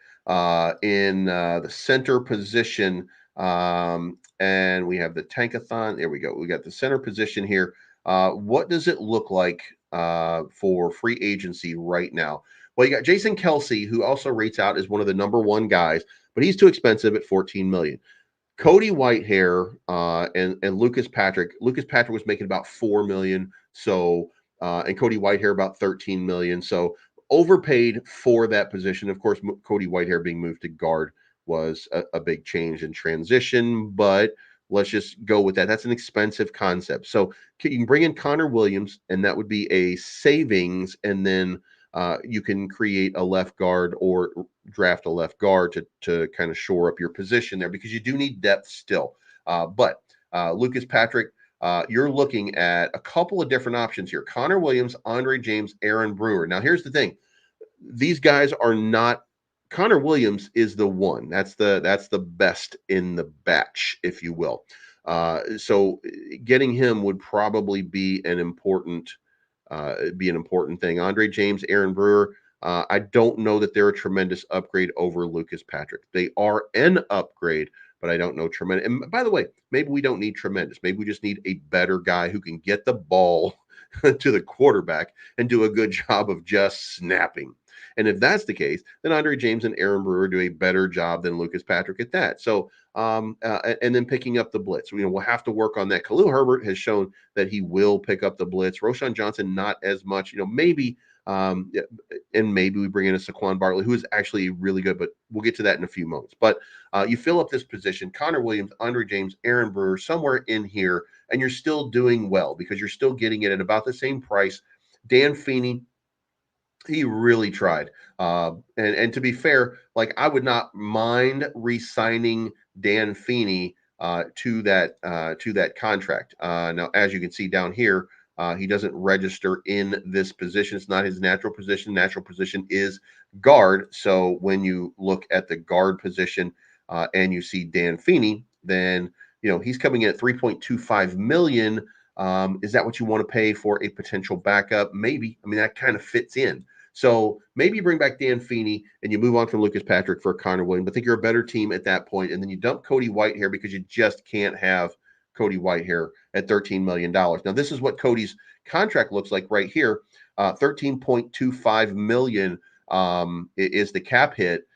in the center position? And we have the tankathon. There we go. We got the center position here. What does it look like for free agency right now? Well, you got Jason Kelsey, who also rates out as one of the number one guys, but he's too expensive at $14 million. Cody Whitehair and Lucas Patrick. Lucas Patrick was making about $4 million, so and Cody Whitehair about $13 million. So overpaid for that position. Of course, Cody Whitehair being moved to guard was a big change in transition, but let's just go with that. That's an expensive concept. So you can bring in Connor Williams, and that would be a savings, and then you can create a left guard or draft a left guard to kind of shore up your position there because you do need depth still. But Lucas Patrick, you're looking at a couple of different options here: Connor Williams, Andre James, Aaron Brewer. Now, here's the thing: these guys are not. Connor Williams is the one. That's the best in the batch, if you will. So getting him would probably be an important thing. Andre James, Aaron Brewer. I don't know that they're a tremendous upgrade over Lucas Patrick. They are an upgrade, but I don't know tremendous. And by the way, maybe we don't need tremendous. Maybe we just need a better guy who can get the ball to the quarterback and do a good job of just snapping. And if that's the case, then Andre James and Aaron Brewer do a better job than Lucas Patrick at that. So, and then picking up the blitz. We'll have to work on that. Khalil Herbert has shown that he will pick up the blitz. Roshan Johnson, not as much. Maybe, and maybe we bring in a Saquon Barkley, who is actually really good, but we'll get to that in a few moments. But you fill up this position: Connor Williams, Andre James, Aaron Brewer, somewhere in here, and you're still doing well because you're still getting it at about the same price. Dan Feeney, he really tried. And to be fair, like I would not mind re-signing Dan Feeney to that contract. Now, as you can see down here, he doesn't register in this position. It's not his natural position. Natural position is guard. So when you look at the guard position and you see Dan Feeney, then he's coming in at 3.25 million. Is that what you want to pay for a potential backup? Maybe. I mean, that kind of fits in. So maybe you bring back Dan Feeney and you move on from Lucas Patrick for Connor Williams. I think you're a better team at that point. And then you dump Cody Whitehair because you just can't have Cody Whitehair at $13 million. Now, this is what Cody's contract looks like right here. $13.25 million is the cap hit.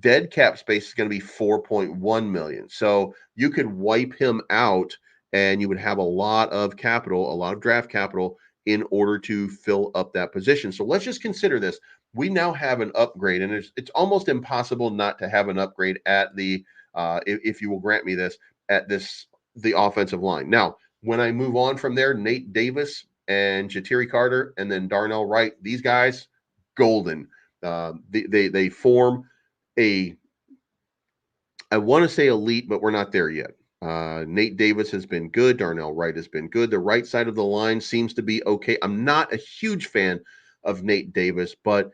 Dead cap space is going to be $4.1 million. So you could wipe him out and you would have a lot of capital, a lot of draft capital in order to fill up that position. So let's just consider this. We now have an upgrade, and it's almost impossible not to have an upgrade at the, if you will grant me this, the offensive line. Now, when I move on from there, Nate Davis and Ja'Tyre Carter, and then Darnell Wright, these guys, golden. They form I want to say elite, but we're not there yet. Nate Davis has been good. Darnell Wright has been good. The right side of the line seems to be okay. I'm not a huge fan of Nate Davis, but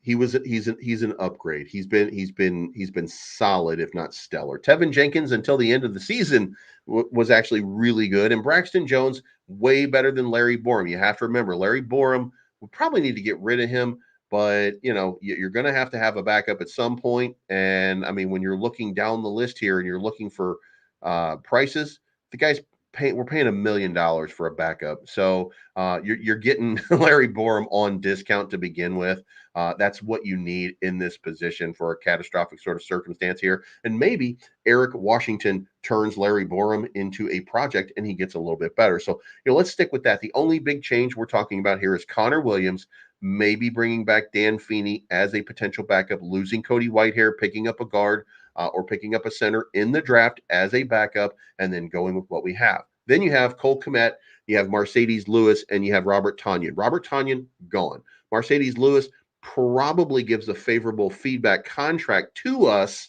he's an upgrade. He's been solid, if not stellar. Tevin Jenkins until the end of the season was actually really good, and Braxton Jones way better than Larry Borum. You have to remember Larry Borum. We probably need to get rid of him, but you're going to have a backup at some point. And I mean, when you're looking down the list here and you're looking for prices, we're paying $1 million for a backup. So you're getting Larry Borum on discount to begin with. That's what you need in this position for a catastrophic sort of circumstance here. And maybe Eric Washington turns Larry Borum into a project and he gets a little bit better. So, let's stick with that. The only big change we're talking about here is Connor Williams, maybe bringing back Dan Feeney as a potential backup, losing Cody Whitehair, picking up a guard or picking up a center in the draft as a backup, and then going with what we have. Then you have Cole Kmet, you have Mercedes Lewis, and you have Robert Tonyan. Robert Tonyan, gone. Mercedes Lewis probably gives a favorable feedback contract to us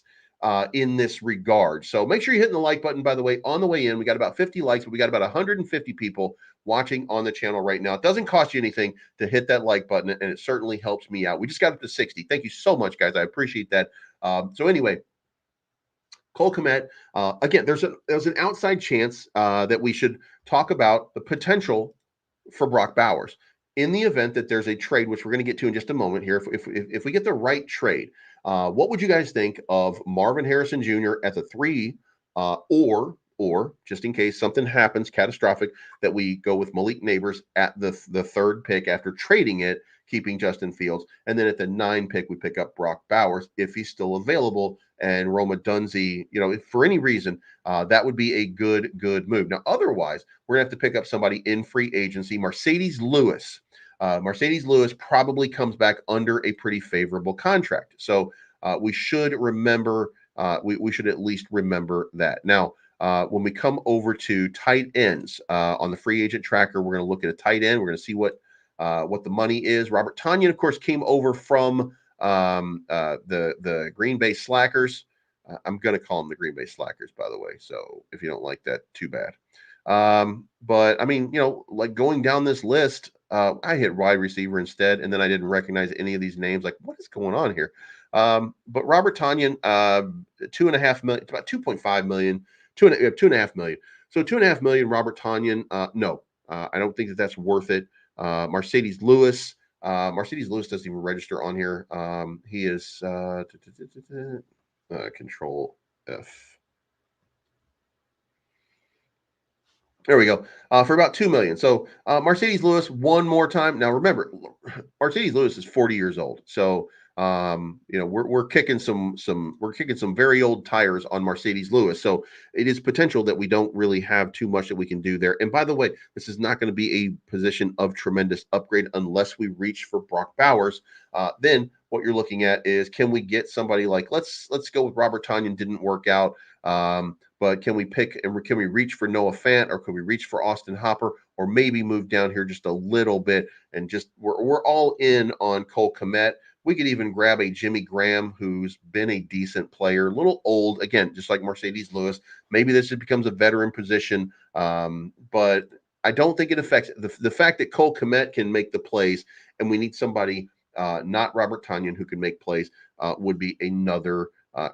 in this regard. So make sure you're hitting the like button, by the way, on the way in. We got about 50 likes, but we got about 150 people watching on the channel right now. It doesn't cost you anything to hit that like button, and it certainly helps me out. We just got up to 60. Thank you so much, guys. I appreciate that. So anyway, Cole Kmet, again, there's an outside chance that we should talk about the potential for Brock Bowers in the event that there's a trade, which we're going to get to in just a moment here. If we get the right trade, what would you guys think of Marvin Harrison Jr. at the 3, or just in case something happens catastrophic, that we go with Malik Neighbors at the 3rd pick after trading it, keeping Justin Fields, and then at the 9 pick we pick up Brock Bowers if he's still available, and Roma Dunze, if for any reason, that would be a good move. Now, otherwise, we're gonna have to pick up somebody in free agency. Mercedes Lewis. Mercedes Lewis probably comes back under a pretty favorable contract. So we should remember, we should at least remember that. Now, when we come over to tight ends on the free agent tracker, we're going to look at a tight end. We're going to see what the money is. Robert Tonyan, of course, came over from the Green Bay Slackers. I'm going to call them the Green Bay Slackers, by the way. So if you don't like that, too bad. But I mean, like going down this list, I hit wide receiver instead, and then I didn't recognize any of these names. Like, what is going on here? But Robert Tonyan, $2.5 million, about 2.5 million, 2.5 million. So 2.5 million, Robert Tonyan. No, I don't think that's worth it. Mercedes Lewis. Mercedes Lewis doesn't even register on here. He is Control F. There we go. For about 2 million. So Mercedes Lewis one more time. Now remember, Mercedes Lewis is 40 years old. So we're kicking some very old tires on Mercedes Lewis. So it is potential that we don't really have too much that we can do there. And by the way, this is not going to be a position of tremendous upgrade unless we reach for Brock Bowers. Then what you're looking at is, can we get somebody like, let's go with Robert Tonyan, didn't work out. But can we reach for Noah Fant, or can we reach for Austin Hopper, or maybe move down here just a little bit and just we're all in on Cole Kmet. We could even grab a Jimmy Graham, who's been a decent player, a little old, again, just like Mercedes Lewis. Maybe this just becomes a veteran position, but I don't think it affects the fact that Cole Kmet can make the plays, and we need somebody, not Robert Tonyan, who can make plays, would be another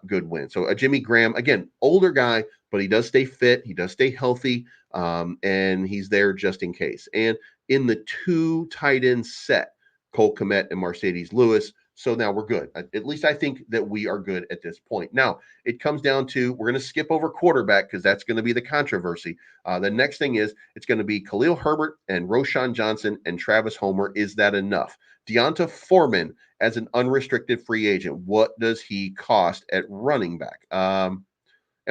good win. So a Jimmy Graham, again, older guy, but he does stay fit, he does stay healthy, and he's there just in case. And in the 2 tight end set, Cole Kmet and Mercedes Lewis. So now we're good. At least I think that we are good at this point. Now it comes down to, we're going to skip over quarterback because that's going to be the controversy. The next thing is, it's going to be Khalil Herbert and Roshan Johnson and Travis Homer. Is that enough? Deonta Foreman as an unrestricted free agent. What does he cost at running back? And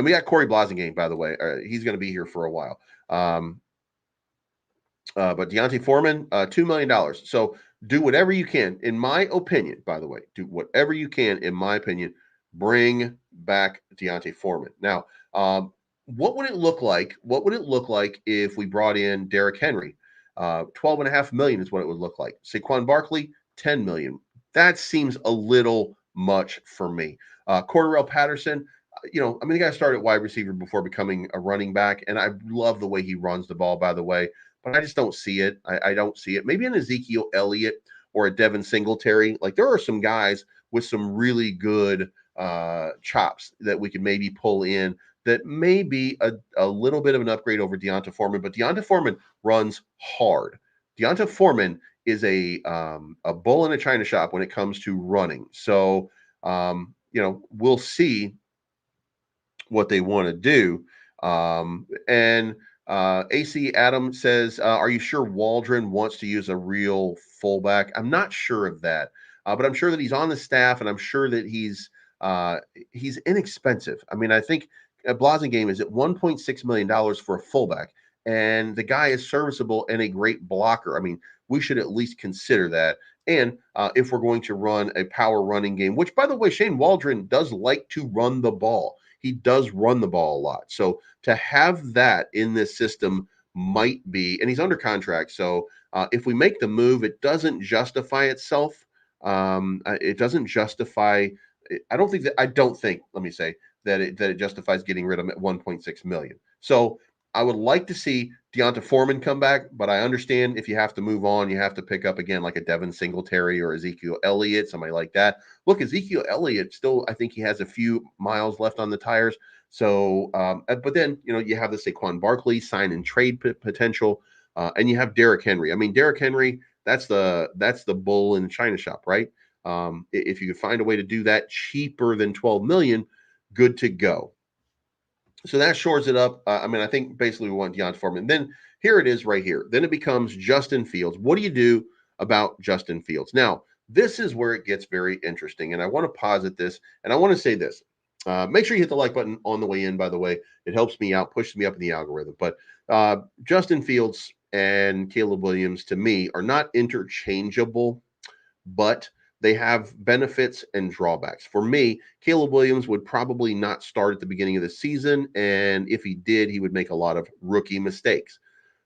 we got Corey Blasingame, by the way. He's going to be here for a while. But Deonta Foreman, $2 million. So do whatever you can, in my opinion, by the way, do whatever you can, in my opinion, bring back Deonta Foreman. Now, what would it look like? What would it look like if we brought in Derrick Henry? $12.5 million is what it would look like. Saquon Barkley, $10 million. That seems a little much for me. Cordarrelle Patterson, the guy started wide receiver before becoming a running back, and I love the way he runs the ball, by the way, but I just don't see it. I don't see it. Maybe an Ezekiel Elliott or a Devin Singletary. Like, there are some guys with some really good chops that we could maybe pull in that may be a little bit of an upgrade over Deonta Foreman, but Deonta Foreman runs hard. Deonta Foreman is a bull in a china shop when it comes to running. So, we'll see what they want to do. And AC Adam says, are you sure Waldron wants to use a real fullback? I'm not sure of that, but I'm sure that he's on the staff, and I'm sure that he's inexpensive. I mean, I think Blasingame is at $1.6 million for a fullback, and the guy is serviceable and a great blocker. I mean, we should at least consider that. And if we're going to run a power running game, which, by the way, Shane Waldron does like to run the ball. he does run the ball a lot. So to have that in this system might be, and he's under contract. So if we make the move, it doesn't justify itself. It doesn't justify. I don't think. Let me say that it justifies getting rid of him at 1.6 million. So I would like to see Deonta Foreman come back, but I understand if you have to move on, you have to pick up again like a Devin Singletary or Ezekiel Elliott, somebody like that. Look, Ezekiel Elliott still, I think he has a few miles left on the tires. So, but then you have the Saquon Barkley sign and trade potential, and you have Derrick Henry. I mean, Derrick Henry, that's the bull in the china shop, right? If you could find a way to do that cheaper than 12 million, good to go. So that shores it up. I think basically we want Deonta Foreman. Then here it is right here. Then it becomes Justin Fields. What do you do about Justin Fields? Now, this is where it gets very interesting. And I want to posit this, and I want to say this. Make sure you hit the like button on the way in, by the way. It helps me out, pushes me up in the algorithm. But Justin Fields and Caleb Williams, to me, are not interchangeable, but they have benefits and drawbacks. For me, Caleb Williams would probably not start at the beginning of the season. And if he did, he would make a lot of rookie mistakes.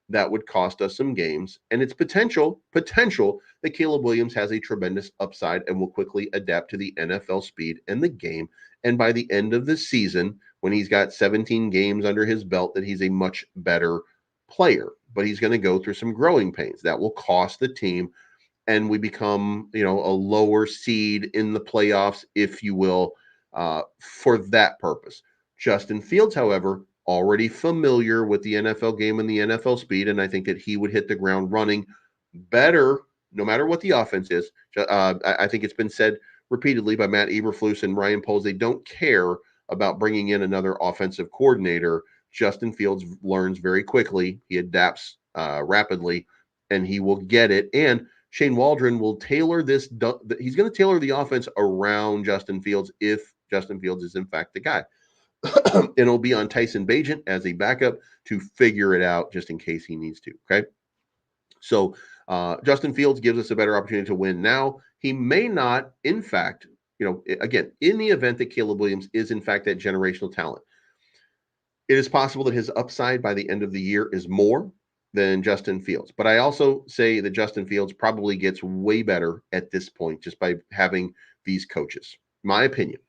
That would cost us some games. And it's potential that Caleb Williams has a tremendous upside and will quickly adapt to the NFL speed and the game. And by the end of the season, when he's got 17 games under his belt, that he's a much better player. But he's going to go through some growing pains. That will cost the team, and we become, a lower seed in the playoffs, if you will, for that purpose. Justin Fields, however, already familiar with the NFL game and the NFL speed, and I think that he would hit the ground running better, no matter what the offense is. I think it's been said repeatedly by Matt Eberflus and Ryan Poles, they don't care about bringing in another offensive coordinator. Justin Fields learns very quickly. He adapts rapidly, and he will get it. And Shane Waldron will tailor this. He's going to tailor the offense around Justin Fields if Justin Fields is in fact the guy. And it'll be on Tyson Bagent as a backup to figure it out just in case he needs to. Okay. So Justin Fields gives us a better opportunity to win now. He may not, in fact, again, in the event that Caleb Williams is in fact that generational talent, it is possible that his upside by the end of the year is more than Justin Fields. But I also say that Justin Fields probably gets way better at this point just by having these coaches, my opinion.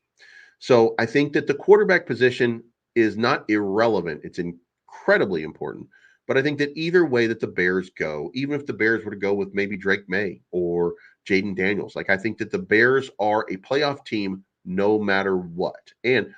So I think that the quarterback position is not irrelevant. It's incredibly important. But I think that either way that the Bears go, even if the Bears were to go with maybe Drake May or Jaden Daniels, I think that the Bears are a playoff team no matter what. And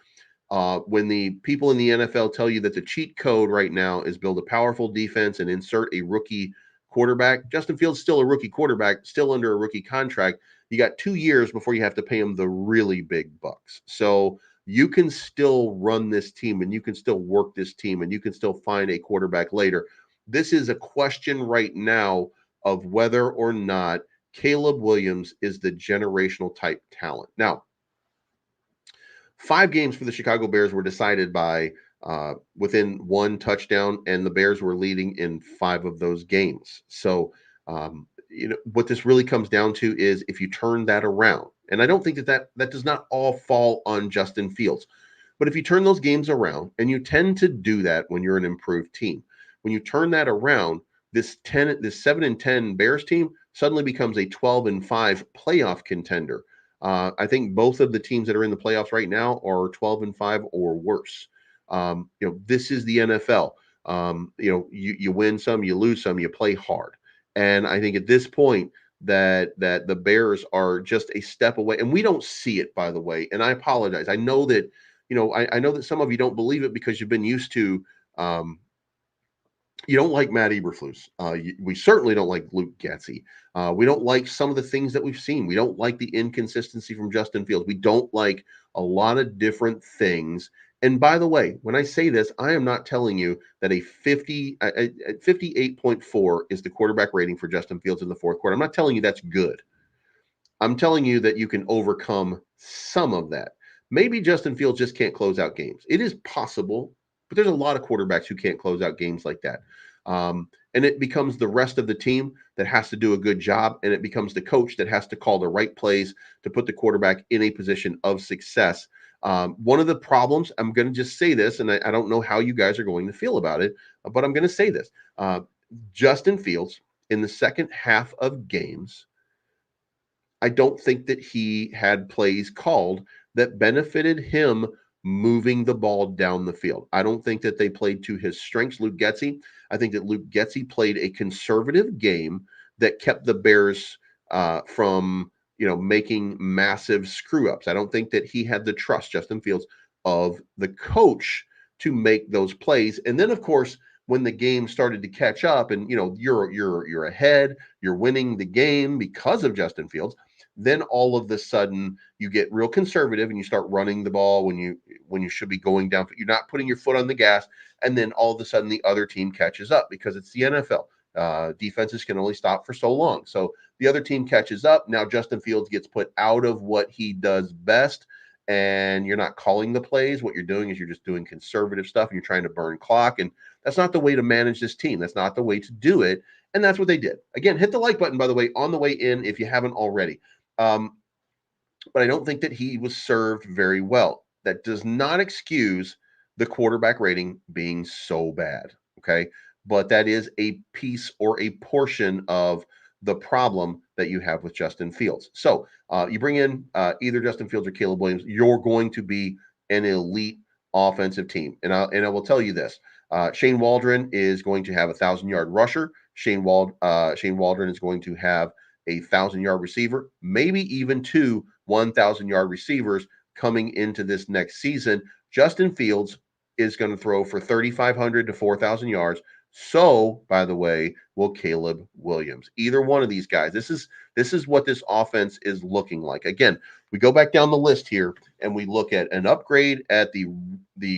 when the people in the NFL tell you that the cheat code right now is build a powerful defense and insert a rookie quarterback, Justin Fields still a rookie quarterback, still under a rookie contract. You got 2 years before you have to pay him the really big bucks. So you can still run this team, and you can still work this team, and you can still find a quarterback later. This is a question right now of whether or not Caleb Williams is the generational type talent. Now, 5 games for the Chicago Bears were decided by within 1 touchdown, and the Bears were leading in 5 of those games. So, what this really comes down to is if you turn that around, and I don't think that does not all fall on Justin Fields, but if you turn those games around, and you tend to do that when you're an improved team, when you turn that around, this 7-10 Bears team suddenly becomes a 12-5 playoff contender. I think both of the teams that are in the playoffs right now are 12-5 or worse. This is the NFL. You win some, you lose some, you play hard. And I think at this point that the Bears are just a step away, and we don't see it, by the way. And I apologize. I know that I know that some of you don't believe it because you've been used to. You don't like Matt Eberflus. We certainly don't like Luke Getsy. We don't like some of the things that we've seen. We don't like the inconsistency from Justin Fields. We don't like a lot of different things. And by the way, when I say this, I am not telling you that a 58.4 is the quarterback rating for Justin Fields in the fourth quarter. I'm not telling you that's good. I'm telling you that you can overcome some of that. Maybe Justin Fields just can't close out games. It is possible, but there's a lot of quarterbacks who can't close out games like that. And it becomes the rest of the team that has to do a good job, and it becomes the coach that has to call the right plays to put the quarterback in a position of success. One of the problems, I'm going to just say this, and I don't know how you guys are going to feel about it, but I'm going to say this. Justin Fields, in the second half of games, I don't think that he had plays called that benefited him moving the ball down the field. I don't think that they played to his strengths. Luke Getsy, I think that Luke Getsy played a conservative game that kept the Bears from making massive screw ups. I don't think that he had the trust, Justin Fields, of the coach to make those plays. And then, of course, when the game started to catch up, and you're ahead, you're winning the game because of Justin Fields, then all of the sudden you get real conservative and you start running the ball when you should be going down. You're not putting your foot on the gas, and then all of a sudden the other team catches up because it's the NFL. Defenses can only stop for so long, so the other team catches up. Now Justin Fields gets put out of what he does best, and you're not calling the plays. What you're doing is you're just doing conservative stuff, and you're trying to burn clock, and that's not the way to manage this team. That's not the way to do it. And that's what they did. Again, hit the like button, by the way, on the way in if you haven't already. Um, but I don't think that he was served very well. That does not excuse the quarterback rating being so bad. Okay. But that is a piece or a portion of the problem that you have with Justin Fields. So you bring in either Justin Fields or Caleb Williams, you're going to be an elite offensive team. And I will tell you this: Shane Waldron is going to have 1,000-yard rusher. Shane Waldron is going to have 1,000-yard receiver, maybe even two 1,000-yard receivers coming into this next season. Justin Fields is going to throw for 3,500 to 4,000 yards. So, by the way, will Caleb Williams. Either one of these guys. This is what this offense is looking like. Again, we go back down the list here and we look at an upgrade at the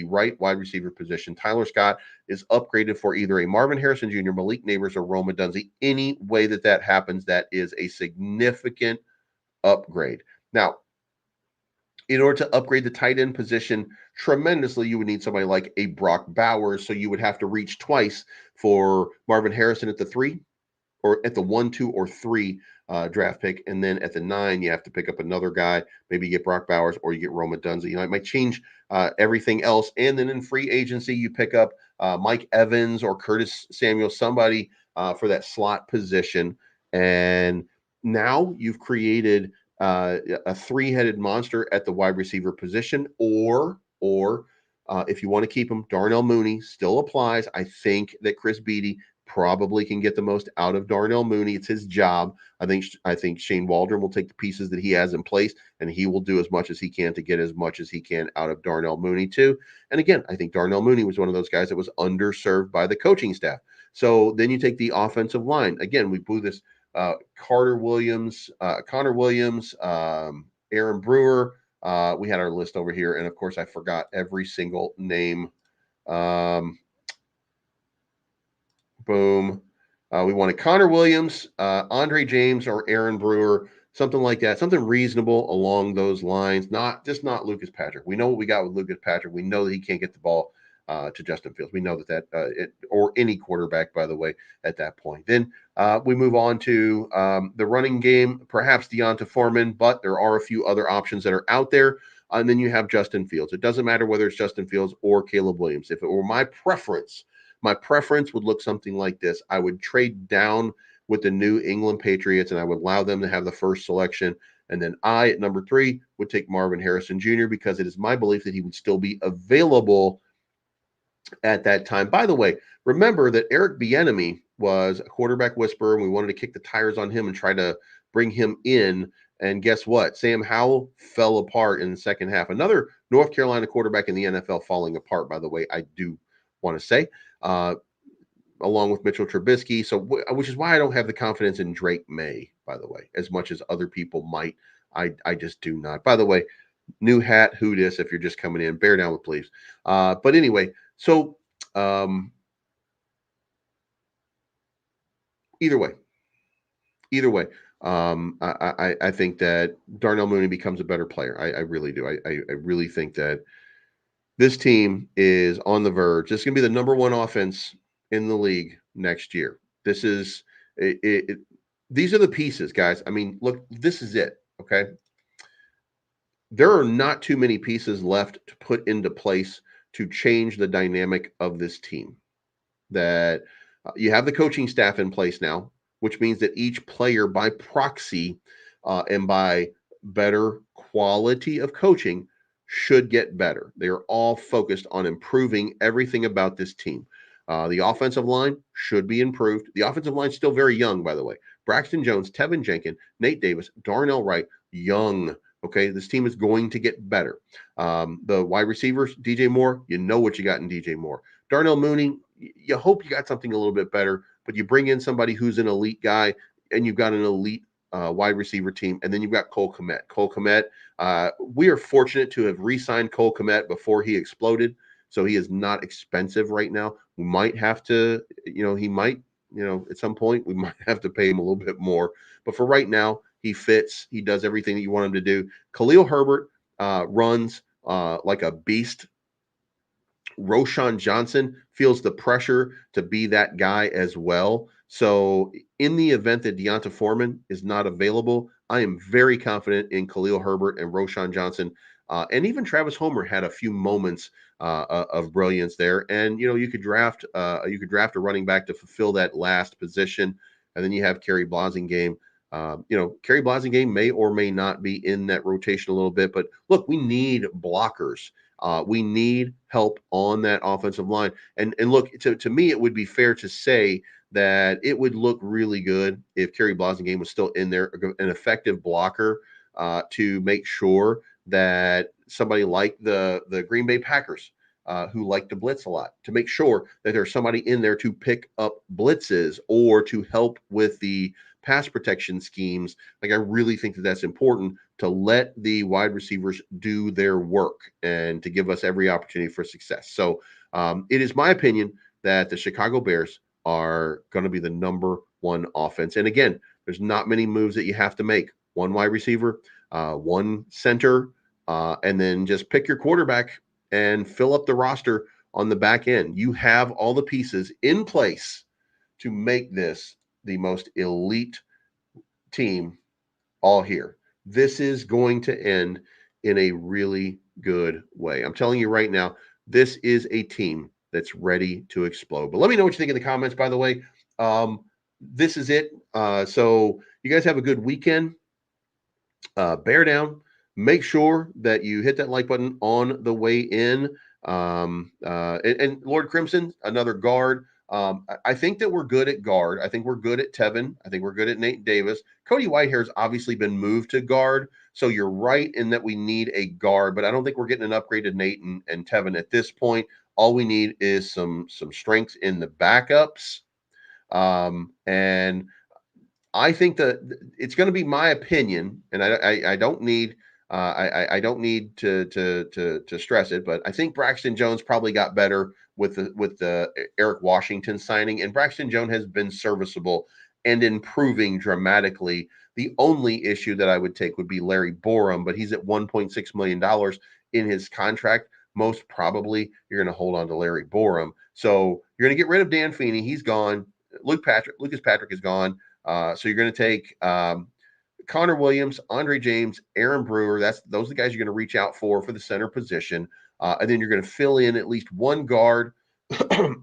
right wide receiver position. Tyler Scott is upgraded for either a Marvin Harrison Jr., Malik Neighbors, or Rome Odunze. Any way that happens, that is a significant upgrade. Now, in order to upgrade the tight end position tremendously, you would need somebody like a Brock Bowers. So you would have to reach twice for Marvin Harrison at the 3, or at the 1, 2, or 3 draft pick. And then at the 9, you have to pick up another guy. Maybe you get Brock Bowers or you get Rome Odunze. It might change everything else. And then in free agency, you pick up Mike Evans or Curtis Samuel, somebody for that slot position. And now you've created a three-headed monster at the wide receiver position, or if you want to keep him, Darnell Mooney still applies. I think that Chris Beatty probably can get the most out of Darnell Mooney. It's his job. I think Shane Waldron will take the pieces that he has in place, and he will do as much as he can to get as much as he can out of Darnell Mooney too. And again, I think Darnell Mooney was one of those guys that was underserved by the coaching staff. So then you take the offensive line. Again, we blew this Connor Williams, Aaron Brewer. We had our list over here, and of course, I forgot every single name. Boom. We wanted Connor Williams, Andre James, or Aaron Brewer, something like that, something reasonable along those lines. Not Lucas Patrick. We know what we got with Lucas Patrick. We know that he can't get the ball to Justin Fields. We know or any quarterback, by the way, at that point. Then we move on to the running game, perhaps Deonta Foreman, but there are a few other options that are out there. And then you have Justin Fields. It doesn't matter whether it's Justin Fields or Caleb Williams. If it were my preference would look something like this. I would trade down with the New England Patriots, and I would allow them to have the first selection. And then I, at number 3, would take Marvin Harrison Jr. because it is my belief that he would still be available at that time. By the way, remember that Eric Bieniemy was a quarterback whisperer, and we wanted to kick the tires on him and try to bring him in. And guess what? Sam Howell fell apart in the second half. Another North Carolina quarterback in the NFL falling apart, by the way, I do want to say, along with Mitchell Trubisky. So, which is why I don't have the confidence in Drake May, by the way, as much as other people might. I just do not. By the way, new hat, who dis, if you're just coming in, bear down with please. But anyway, so either way, I think that Darnell Mooney becomes a better player. I really do. I really think that this team is on the verge. This is going to be the number 1 offense in the league next year. This is these are the pieces, guys. I mean, look, this is it. Okay. there are not too many pieces left to put into place to change the dynamic of this team. That you have the coaching staff in place now, which means that each player, by proxy and by better quality of coaching, should get better. They are all focused on improving everything about this team. The offensive line should be improved. The offensive line is still very young, by the way. Braxton Jones, Tevin Jenkins, Nate Davis, Darnell Wright, young. Okay, this team is going to get better. The wide receivers, DJ Moore, you know what you got in DJ Moore. Darnell Mooney, you hope you got something a little bit better, but you bring in somebody who's an elite guy, and you've got an elite wide receiver team, and then you've got Cole Kmet. Cole Kmet, we are fortunate to have re-signed Cole Kmet before he exploded, so he is not expensive right now. We might have to, he might, at some point, we might have to pay him a little bit more. But for right now, he fits. He does everything that you want him to do. Khalil Herbert runs like a beast. Roshan Johnson feels the pressure to be that guy as well. So, in the event that Deonta Foreman is not available, I am very confident in Khalil Herbert and Roshan Johnson. And even Travis Homer had a few moments of brilliance there. And you could draft a running back to fulfill that last position, and then you have Kerry Blasingame. Kerry Blasingame may or may not be in that rotation a little bit, but look, we need blockers. We need help on that offensive line. And look, to me, it would be fair to say that it would look really good if Kerry Blasingame was still in there, an effective blocker to make sure that somebody like the Green Bay Packers, who like to blitz a lot, to make sure that there's somebody in there to pick up blitzes or to help with the pass protection schemes. Like, I really think that that's important, to let the wide receivers do their work and to give us every opportunity for success. So it is my opinion that the Chicago Bears are going to be the number one offense. And again, there's not many moves that you have to make. One wide receiver, one center, and then just pick your quarterback and fill up the roster on the back end. You have all the pieces in place to make this the most elite team all here. This is going to end in a really good way. I'm telling you right now, this is a team that's ready to explode. But let me know what you think in the comments, by the way. This is it. So you guys have a good weekend. Bear down. Make sure that you hit that like button on the way in. And Lord Crimson, another guard. I think that we're good at guard. I think we're good at Tevin. I think we're good at Nate Davis. Cody Whitehair's obviously been moved to guard. So you're right in that we need a guard, but I don't think we're getting an upgrade to Nate and Tevin at this point. All we need is some strength in the backups. And I think that it's going to be my opinion, and I don't need I don't need to stress it, but I think Braxton Jones probably got better with the Eric Washington signing, and Braxton Jones has been serviceable and improving dramatically. The only issue that I would take would be Larry Borum, but he's at $1.6 million in his contract. Most probably, you're going to hold on to Larry Borum. So you're going to get rid of Dan Feeney. He's gone. Lucas Patrick is gone. So you're going to take Connor Williams, Andre James, Aaron Brewer. Those are the guys you're going to reach out for the center position. And then you're going to fill in at least one guard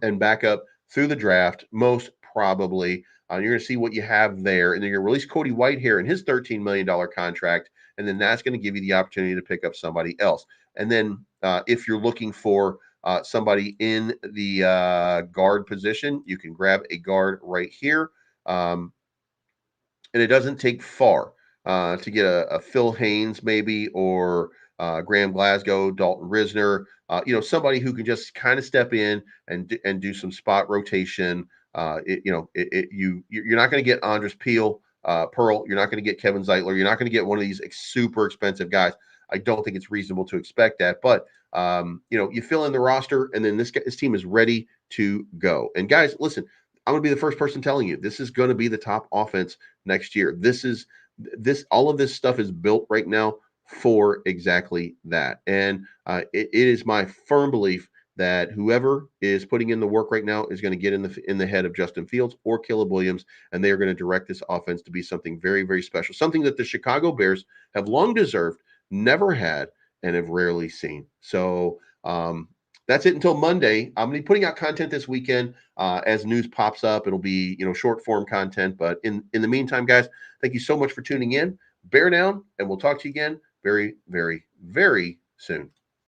and back up through the draft, most probably. You're going to see what you have there. And then you're going to release Cody Whitehair in his $13 million contract. And then that's going to give you the opportunity to pick up somebody else. And then if you're looking for somebody in the guard position, you can grab a guard right here. And it doesn't take far to get a Phil Haynes maybe, or Graham Glasgow, Dalton Risner, somebody who can just kind of step in and do some spot rotation. You're not going to get Andres Pearl. You're not going to get Kevin Zeitler. You're not going to get one of these super expensive guys. I don't think it's reasonable to expect that, but you fill in the roster, and then this team is ready to go. And guys, listen, I'm going to be the first person telling you this is going to be the top offense next year. All of this stuff is built right now for exactly that. And it is my firm belief that whoever is putting in the work right now is going to get in the head of Justin Fields or Caleb Williams, and they are going to direct this offense to be something very, very special, something that the Chicago Bears have long deserved. never had, and have rarely seen. So that's it until Monday. I'm going to be putting out content this weekend as news pops up. It'll be, short form content. But in the meantime, guys, thank you so much for tuning in. Bear down, and we'll talk to you again very, very, very soon.